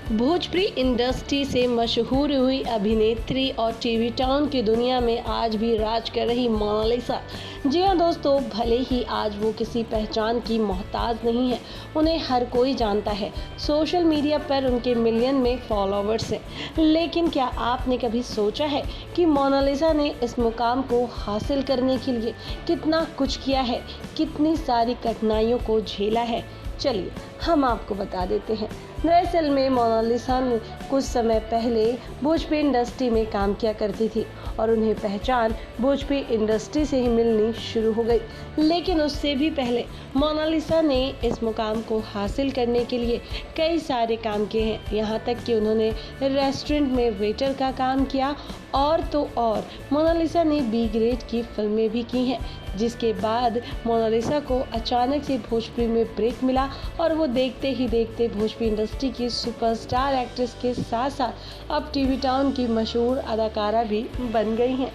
Bhojpuri industry से मशहूर हुई अभिनेत्री और टीवी टाउन की दुनिया में आज भी राज कर रही मोनालिसा। जी हाँ दोस्तों, भले ही आज वो किसी पहचान की मोहताज नहीं है, उन्हें हर कोई जानता है। सोशल मीडिया पर उनके मिलियन में फॉलोवर्स हैं, लेकिन क्या आपने कभी सोचा है कि मोनालिसा ने इस मुकाम को हासिल करने के लिए कितना कुछ किया है, कितनी सारी कठिनाइयों को झेला है? चलिए हम आपको बता देते हैं। दरअसल में मोनालिसा ने कुछ समय पहले भोजपुरी इंडस्ट्री में काम किया करती थी और उन्हें पहचान भोजपुरी इंडस्ट्री से ही मिलनी शुरू हो गई। लेकिन उससे भी पहले मोनालिसा ने इस मुकाम को हासिल करने के लिए कई सारे काम किए हैं। यहाँ तक कि उन्होंने रेस्टोरेंट में वेटर का काम किया और तो और मोनालिसा ने बी ग्रेड की फिल्में भी की हैं, जिसके बाद मोनालिसा को अचानक से भोजपुरी में ब्रेक मिला और वो देखते ही देखते भोजपुरी इंडस्ट्री की सुपरस्टार एक्ट्रेस के साथ साथ अब टीवी टाउन की मशहूर अदाकारा भी बन गई हैं।